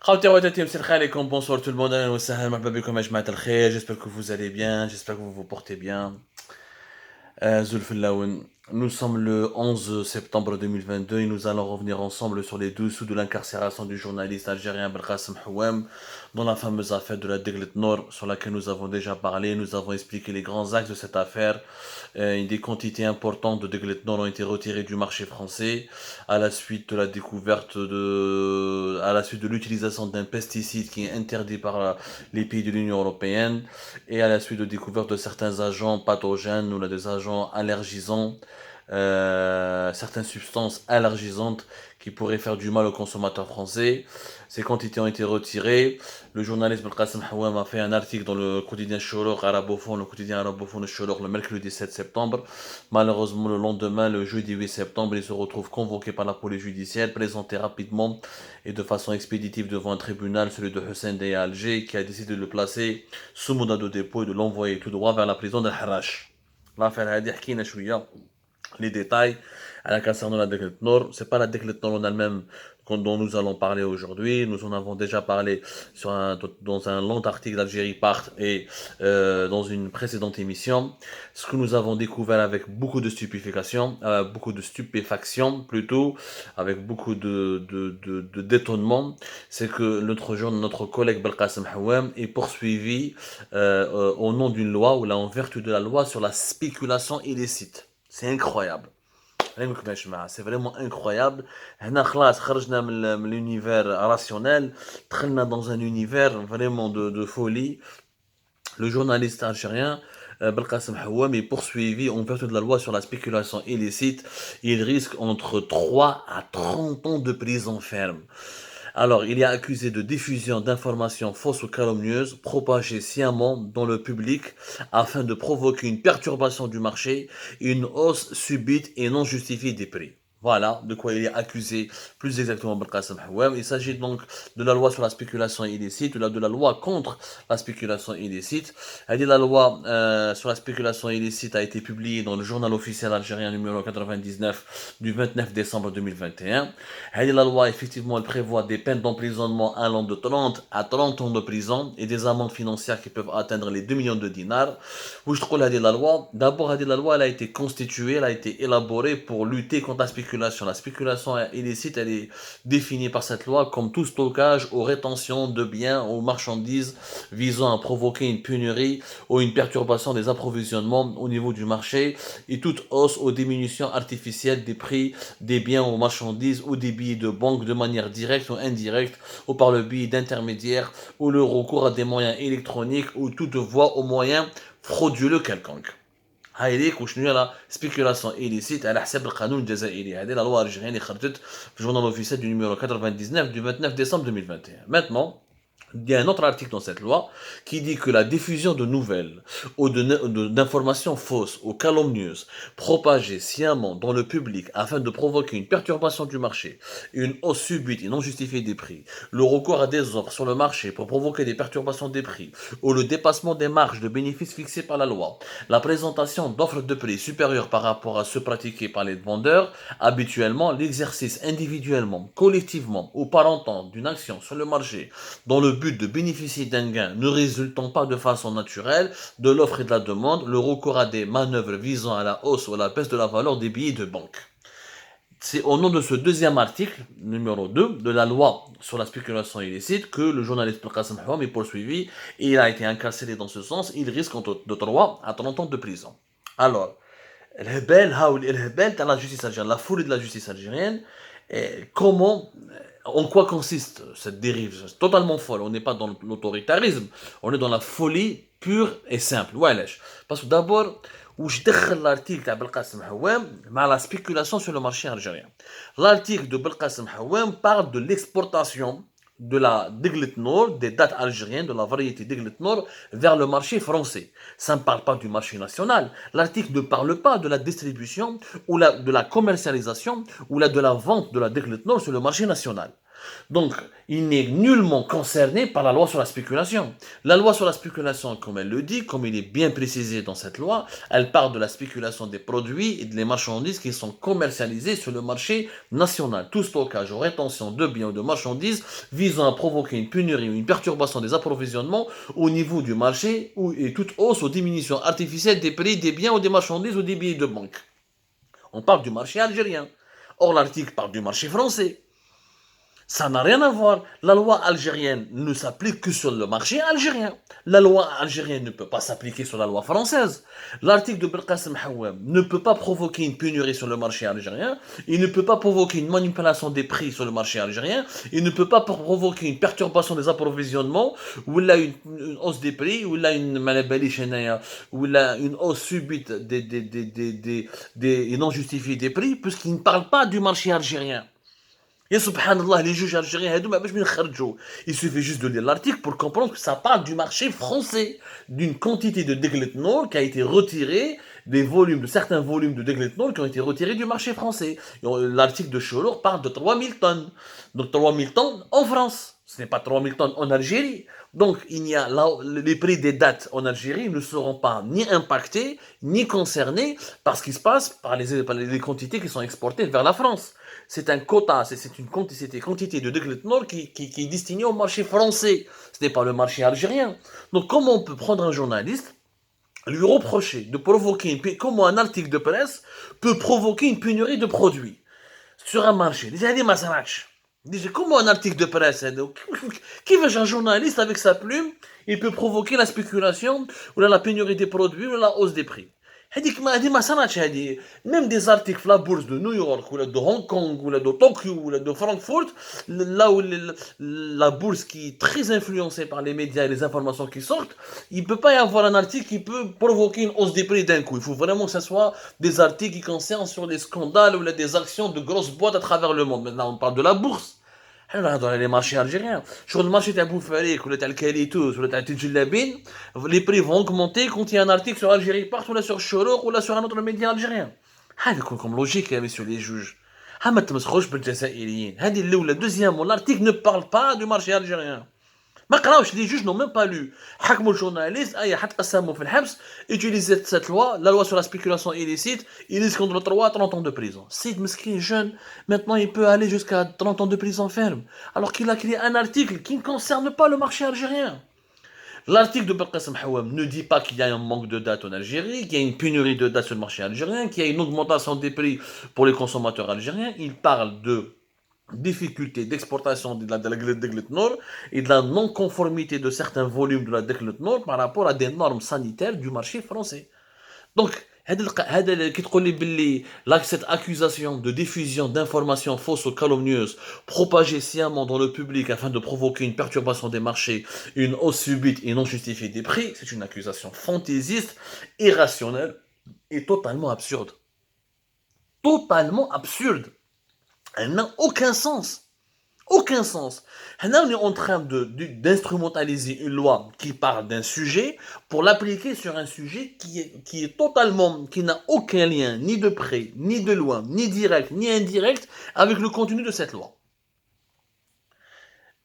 Khawti Watatim, c'est Khalaikum, bonsoir tout le monde, ahlan wa sahlan, marhaba bikum ya jama'at al-khair, j'espère que vous allez bien, j'espère que vous vous portez bien. Zulfillaoun, nous sommes le 11 septembre 2022 et nous allons revenir ensemble sur les dessous de l'incarcération du journaliste algérien Belkacem Houem dans la fameuse affaire de la Deglet Nord sur laquelle nous avons déjà parlé. Nous avons expliqué les grands axes de cette affaire. Des quantités importantes de Deglet Nord ont été retirées du marché français à la suite de la découverte à la suite de l'utilisation d'un pesticide qui est interdit par les pays de l'Union européenne et à la suite de découverte de certains agents pathogènes ou des agents allergisants, certaines substances allergisantes qui pourraient faire du mal aux consommateurs français. Ces quantités ont été retirées. Le journaliste Belkacem Houem a fait un article dans le quotidien Shorour arabophone, le quotidien arabophone de Shorour, le mercredi 7 septembre. Malheureusement, le lendemain, le jeudi 8 septembre, il se retrouve convoqué par la police judiciaire, présenté rapidement et de façon expéditive devant un tribunal, celui de Hussein Dey à Alger, qui a décidé de le placer sous mandat de dépôt et de l'envoyer tout droit vers la prison de Harash. L'affaire هذه حكينا شويه les détails concernant la Deklet Nord. C'est pas la Deklet Nord en elle-même dont nous allons parler aujourd'hui. Nous en avons déjà parlé dans un long article d'Algérie Part et dans une précédente émission. Ce que nous avons découvert avec beaucoup de beaucoup de stupéfaction plutôt, avec beaucoup d'étonnement, c'est que notre collègue Belkacem Houem est poursuivi au nom d'une loi ou là en vertu de la loi sur la spéculation illicite. C'est incroyable. C'est vraiment incroyable. هنا خلاص خرجنا من l'univers rationnel, دخلنا dans un univers vraiment de folie. Le journaliste algérien Belkacem Houem est poursuivi en vertu de la loi sur la spéculation illicite. Il risque entre 3 à 30 ans de prison ferme. Alors, il est accusé de diffusion d'informations fausses ou calomnieuses propagées sciemment dans le public afin de provoquer une perturbation du marché et une hausse subite et non justifiée des prix. Voilà de quoi il est accusé, plus exactement Belkacem Houem. Il s'agit donc de la loi sur la spéculation illicite, de la loi contre la spéculation illicite. La loi sur la spéculation illicite a été publiée dans le journal officiel algérien numéro 99 du 29 décembre 2021. La loi, effectivement, elle prévoit des peines d'emprisonnement allant de 30 à 30 ans de prison et des amendes financières qui peuvent atteindre les 2 millions de dinars. Où je trouve la loi, d'abord, la loi, elle a été constituée, elle a été élaborée pour lutter contre la spéculation. La spéculation illicite, elle est définie par cette loi comme tout stockage ou rétention de biens ou marchandises visant à provoquer une pénurie ou une perturbation des approvisionnements au niveau du marché et toute hausse ou diminution artificielle des prix des biens ou marchandises ou des billets de banque de manière directe ou indirecte ou par le biais d'intermédiaires ou le recours à des moyens électroniques ou toute voie au moyen frauduleux quelconque. هايليك وشنو هي لا سبيكولاسيون illicite على حساب القانون الجزائري. هذه لا لوا الجزائريه اللي خرجت في الجورنال اوفيسيال دو نيميرو 99 du 29 décembre 2021. Maintenant, il y a un autre article dans cette loi qui dit que la diffusion de nouvelles ou d'informations fausses ou calomnieuses propagées sciemment dans le public afin de provoquer une perturbation du marché, une hausse subite et non justifiée des prix, le recours à des offres sur le marché pour provoquer des perturbations des prix ou le dépassement des marges de bénéfices fixées par la loi, la présentation d'offres de prix supérieures par rapport à ceux pratiqués par les vendeurs, habituellement l'exercice individuellement, collectivement ou par entente d'une action sur le marché dans le but de bénéficier d'un gain ne résultant pas de façon naturelle de l'offre et de la demande, le recours à des manœuvres visant à la hausse ou à la baisse de la valeur des billets de banque. C'est au nom de ce deuxième article, numéro 2, de la loi sur la spéculation illicite, que le journaliste Belkacem Houem est poursuivi et il a été incarcéré dans ce sens. Il risque entre de 3 à 30 ans de prison. Alors, la justice algérienne, la folie de la justice algérienne, comment, en quoi consiste cette dérive? C'est totalement folle. On n'est pas dans l'autoritarisme, on est dans la folie pure et simple. وعلاش? Parce que d'abord, وش دخل l'article تاع بلقاسم حوام مع la spéculation sur le marché algérien. L'article de Belkacem Houem parle de l'exportation de la Deglet Nord, des dattes algériennes, de la variété Deglet Nord, vers le marché français. Ça ne parle pas du marché national. L'article ne parle pas de la distribution ou de la commercialisation ou de la vente de la Deglet Nord sur le marché national. Donc, il n'est nullement concerné par la loi sur la spéculation. La loi sur la spéculation, comme elle le dit, comme il est bien précisé dans cette loi, elle parle de la spéculation des produits et des marchandises qui sont commercialisés sur le marché national. Tout stockage ou rétention de biens ou de marchandises visant à provoquer une pénurie ou une perturbation des approvisionnements au niveau du marché et toute hausse ou diminution artificielle des prix des biens ou des marchandises ou des billets de banque. On parle du marché algérien. Or, l'article parle du marché français. Ça n'a rien à voir. La loi algérienne ne s'applique que sur le marché algérien. La loi algérienne ne peut pas s'appliquer sur la loi française. L'article de Belkacem Hawam ne peut pas provoquer une pénurie sur le marché algérien. Il ne peut pas provoquer une manipulation des prix sur le marché algérien. Il ne peut pas provoquer une perturbation des approvisionnements ou là une hausse des prix ou là une ou là une hausse subite des non justifiés des prix puisqu'il ne parle pas du marché algérien. Et subhanallah, les juges algériens, il suffit juste de lire l'article pour comprendre que ça parle du marché français, d'une quantité de degletnol qui a été retirée, de certains volumes de degletnol qui ont été retirés du marché français. L'article de Cholour parle de 3000 tonnes. Donc 3000 tonnes en France. Ce n'est pas 3000 tonnes en Algérie. Donc, les prix des dates en Algérie ne seront pas ni impactés, ni concernés par ce qui se passe par les quantités qui sont exportées vers la France. C'est un quota, c'est une quantité de degletnol qui est destinée au marché français. Ce n'est pas le marché algérien. Donc, comment on peut prendre un journaliste, lui reprocher de provoquer comment un article de presse peut provoquer une pénurie de produits sur un marché? Déjà, comment un article de presse, qui veut un journaliste avec sa plume, il peut provoquer la spéculation, ou la pénurie des produits, ou la hausse des prix. Même des articles la bourse de New York, ou de Hong Kong, ou de Tokyo, ou de Francfort, là où la bourse qui est très influencée par les médias et les informations qui sortent, il ne peut pas y avoir un article qui peut provoquer une hausse des prix d'un coup. Il faut vraiment que ce soit des articles qui concernent sur des scandales ou des actions de grosses boîtes à travers le monde. Maintenant, on parle de la bourse. Dans les marchés algériens. Sur le marché de Boufarik, ou le Kalitos, ou le Tijilabin, les prix vont augmenter quand il y a un article sur Algérie partout, là sur Chorouk, ou là sur un autre média algérien. هذا comme logique, messieurs les juges. ما تمسخوش بالجزائريين. هذه الأولى. Deuxièmement, l'article ne parle pas du marché algérien. ما قراوش, les juges n'ont même pas lu. حكموا الجورناليست حتى قسموا في الحبس. Utilisez cette loi, la loi sur la spéculation illicite, il risque entre 3 à 30 ans de prison. Sid Meskin jeune, maintenant il peut aller jusqu'à 30 ans de prison ferme, alors qu'il a créé un article qui ne concerne pas le marché algérien. L'article de Belkacem Hawam ne dit pas qu'il y a un manque de dates en Algérie, qu'il y a une pénurie de dates sur le marché algérien, qu'il y a une augmentation des prix pour les consommateurs algériens. Il parle de difficulté d'exportation de la degletnol et de la non-conformité de certains volumes de la degletnol par rapport à des normes sanitaires du marché français. Donc, cette accusation de diffusion d'informations fausses ou calomnieuses propagées sciemment dans le public afin de provoquer une perturbation des marchés, une hausse subite et non justifiée des prix, c'est une accusation fantaisiste, irrationnelle et totalement absurde. Totalement absurde. Elle n'a aucun sens. Aucun sens. Là, on est en train d'instrumentaliser une loi qui parle d'un sujet pour l'appliquer sur un sujet qui est totalement, qui n'a aucun lien, ni de près, ni de loin, ni direct, ni indirect, avec le contenu de cette loi.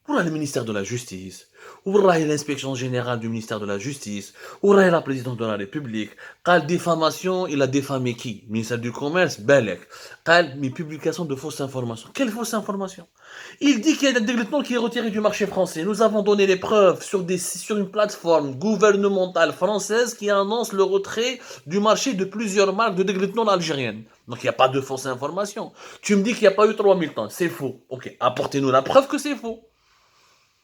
Pour le ministère de la Justice, ou l'inspection générale du ministère de la Justice, ou la présidente de la République, قال diffamation, il a diffamé qui? Ministère du Commerce, Belek. قال mes publications de fausses informations. Quelle fausse information? Il dit qu'il y a des degletnol qui est retiré du marché français. Nous avons donné les preuves sur une plateforme gouvernementale française qui annonce le retrait du marché de plusieurs marques de degletnol algériennes. Donc il n'y a pas de fausse information. Tu me dis qu'il n'y a pas eu 3000 tonnes. C'est faux. Ok, apportez-nous la preuve que c'est faux.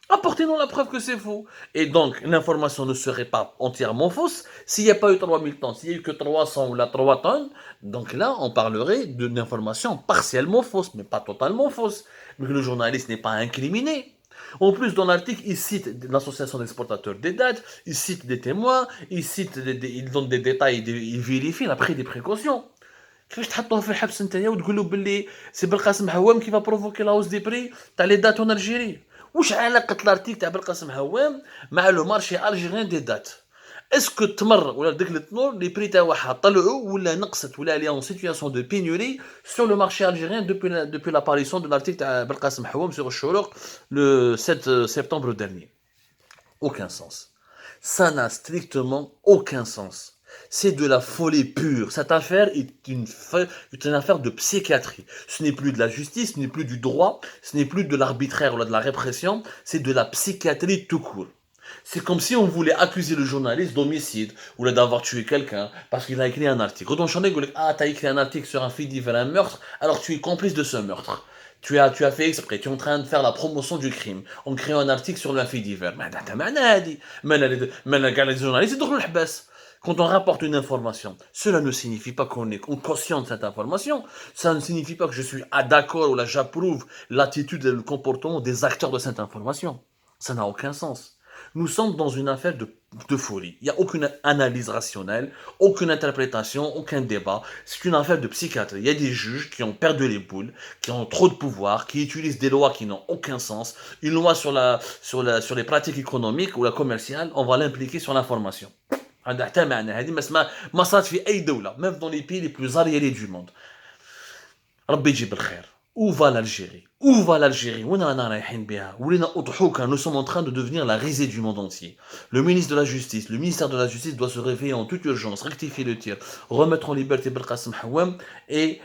Apportez-nous la preuve que c'est faux. Et donc, l'information ne serait pas entièrement fausse s'il n'y a pas eu 3000 tonnes. S'il n'y a eu que 300 ou la 3 tonnes, donc là, on parlerait d'une information partiellement fausse, mais pas totalement fausse. Mais le journaliste n'est pas incriminé. En plus, dans l'article, il cite l'association d'exportateurs des dates, il cite des témoins, il donne des détails, il vérifie, il a pris des précautions. كيفاش تحطوه في الحبس نتايا وتقولوا باللي سي بالقاسم هوام كي بروفوكي لا هوس دي بري تاع لي دات اون الجيري؟ واش علاقه الارتيك تاع بالقاسم هوام مع لو مارشي الجيريان دي دات؟ اسكو تمر ولا دقلت نور لي بري تاعها طلعوا ولا نقصت ولا elle est en situation de pénurie sur le marché algérien depuis l'apparition de l'article تاع بالقاسم حوام sur الشروق le 7 septembre dernier. Aucun sens. Ça n'a strictement aucun sens. C'est de la folie pure. Cette affaire est une affaire de psychiatrie. Ce n'est plus de la justice, ce n'est plus du droit, ce n'est plus de l'arbitraire ou de la répression, c'est de la psychiatrie tout court. C'est comme si on voulait accuser le journaliste d'homicide ou d'avoir tué quelqu'un parce qu'il a écrit un article. Quand on chantait, ah, t'as écrit un article sur un fait divers, un meurtre, alors tu es complice de ce meurtre. Tu as fait exprès, tu es en train de faire la promotion du crime en créant un article sur le fait divers. Les journalistes, quand on rapporte une information, cela ne signifie pas qu'on est conscient de cette information. Ça ne signifie pas que je suis d'accord ou là j'approuve l'attitude et le comportement des acteurs de cette information. Ça n'a aucun sens. Nous sommes dans une affaire de folie. Il n'y a aucune analyse rationnelle, aucune interprétation, aucun débat. C'est une affaire de psychiatrie. Il y a des juges qui ont perdu les boules, qui ont trop de pouvoir, qui utilisent des lois qui n'ont aucun sens. Une loi sur les pratiques économiques ou la commerciale, on va l'impliquer sur l'information. هذا حتى معنى هذه ما صارت في اي دوله même dans les pays les plus arriérés du monde. ربي يجيب الخير. Où va l'Algérie? Où va l'Algérie? Où est-ce رايحين بها? ولينا أضحوكا. Nous sommes en train de devenir la risée du monde entier. Le ministre de la Justice, le ministère de la Justice doit se réveiller en toute urgence, rectifier le tir, remettre en liberté Belkacem Houam et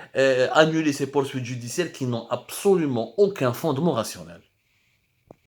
annuler ces poursuites judiciaires qui n'ont absolument aucun fondement rationnel.